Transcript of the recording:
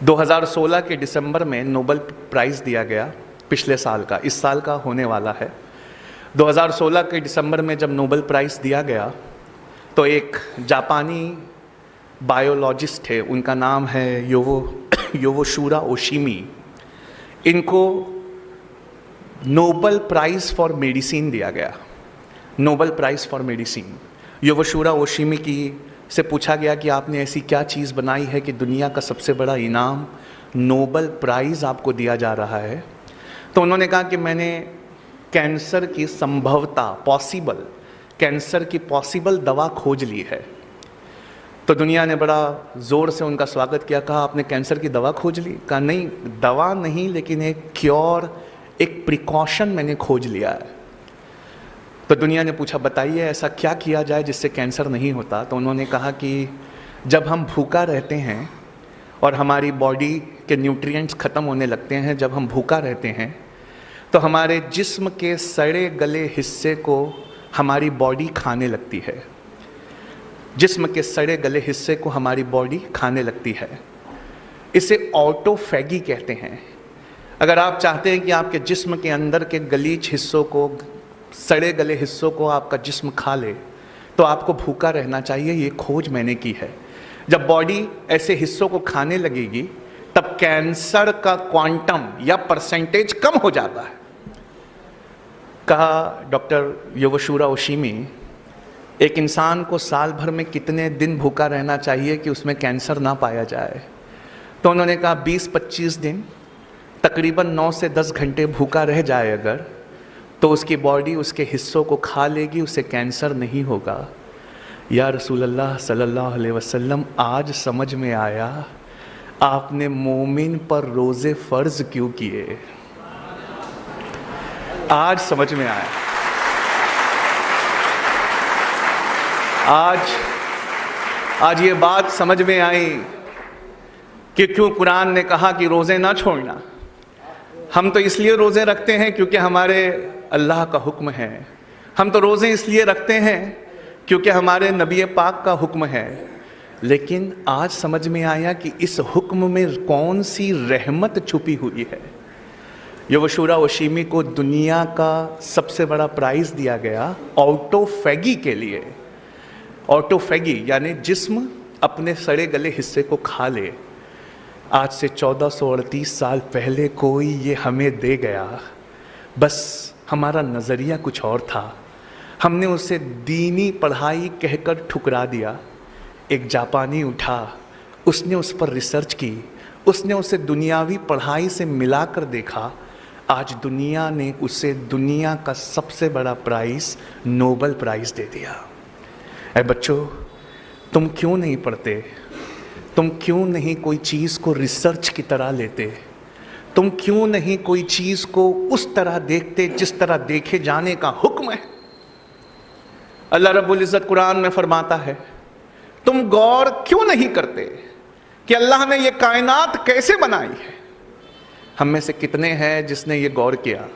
2016 के दिसंबर में Nobel prize दिया गया, पिछले साल का, इस साल का होने वाला है। 2016 के दिसंबर में जब नोबेल प्राइज़ दिया गया तो एक जापानी बायोलॉजिस्ट थे, उनका नाम है योवोशुरा ओशिमी। इनको नोबेल प्राइज़ फॉर मेडिसिन दिया गया, नोबेल प्राइज़ फॉर मेडिसिन। योवोशुरा ओशिमी की से पूछा गया कि आपने ऐसी क्या चीज़ बनाई है कि दुनिया का सबसे बड़ा इनाम नोबेल प्राइज़ आपको दिया जा रहा है। तो उन्होंने कहा कि मैंने कैंसर की संभवता, कैंसर की पॉसिबल दवा खोज ली है। तो दुनिया ने बड़ा ज़ोर से उनका स्वागत किया, कहा आपने कैंसर की दवा खोज ली? कहा नहीं, दवा नहीं, लेकिन एक क्योर, एक प्रिकॉशन मैंने खोज लिया है। तो दुनिया ने पूछा बताइए ऐसा क्या किया जाए जिससे कैंसर नहीं होता? तो उन्होंने कहा कि जब हम भूखा रहते हैं और हमारी बॉडी के न्यूट्रिएंट्स ख़त्म होने लगते हैं, जब हम भूखा रहते हैं तो हमारे जिस्म के सड़े गले हिस्से को हमारी बॉडी खाने लगती है। जिस्म के सड़े गले हिस्से को हमारी बॉडी खाने लगती है। इसे ऑटोफैगी कहते हैं। अगर आप चाहते हैं कि आपके जिस्म के अंदर के गलीच हिस्सों को, सड़े गले हिस्सों को आपका जिस्म खा ले, तो आपको भूखा रहना चाहिए। ये खोज मैंने की है। जब बॉडी ऐसे हिस्सों को खाने लगेगी तब कैंसर का क्वांटम या परसेंटेज कम हो जाता है। कहा डॉक्टर योवोशुरा ओशिमी, एक इंसान को साल भर में कितने दिन भूखा रहना चाहिए कि उसमें कैंसर ना पाया जाए? तो उन्होंने कहा 20-25 दिन, तकरीबन 9 से 10 घंटे भूखा रह जाए अगर, तो उसकी बॉडी उसके हिस्सों को खा लेगी, उसे कैंसर नहीं होगा। या रसूल अल्लाह सल्लल्लाहु अलैहि वसल्लम, आज समझ में आया आपने मोमिन पर रोज़े फ़र्ज क्यों किए। आज समझ में आया। आज ये बात समझ में आई कि क्यों कुरान ने कहा कि रोज़े ना छोड़ना। हम तो इसलिए रोज़े रखते हैं क्योंकि हमारे अल्लाह का हुक्म है। हम तो रोज़े इसलिए रखते हैं क्योंकि हमारे नबी पाक का हुक्म है। लेकिन आज समझ में आया कि इस हुक्म में कौन सी रहमत छुपी हुई है। योवोशुरा ओशिमी को दुनिया का सबसे बड़ा प्राइज़ दिया गया ऑटोफैगी के लिए। ऑटोफैगी यानी जिस्म अपने सड़े गले हिस्से को खा ले। आज से 1438 साल पहले कोई ये हमें दे गया। बस हमारा नज़रिया कुछ और था, हमने उसे दीनी पढ़ाई कहकर ठुकरा दिया। एक जापानी उठा, उसने उस पर रिसर्च की, उसने उसे दुनियावी पढ़ाई से मिलाकर देखा। आज दुनिया ने उसे दुनिया का सबसे बड़ा प्राइज़ नोबेल प्राइज़ दे दिया। ऐ बच्चों, तुम क्यों नहीं पढ़ते? तुम क्यों नहीं कोई चीज़ को रिसर्च की तरह लेते? तुम क्यों नहीं कोई चीज़ को उस तरह देखते जिस तरह देखे जाने का हुक्म है? अल्लाह रब्बुल इज़्ज़त कुरान में फरमाता है, तुम गौर क्यों नहीं करते कि अल्लाह ने ये कायनात कैसे बनाई है? हम में से कितने हैं जिसने ये गौर किया?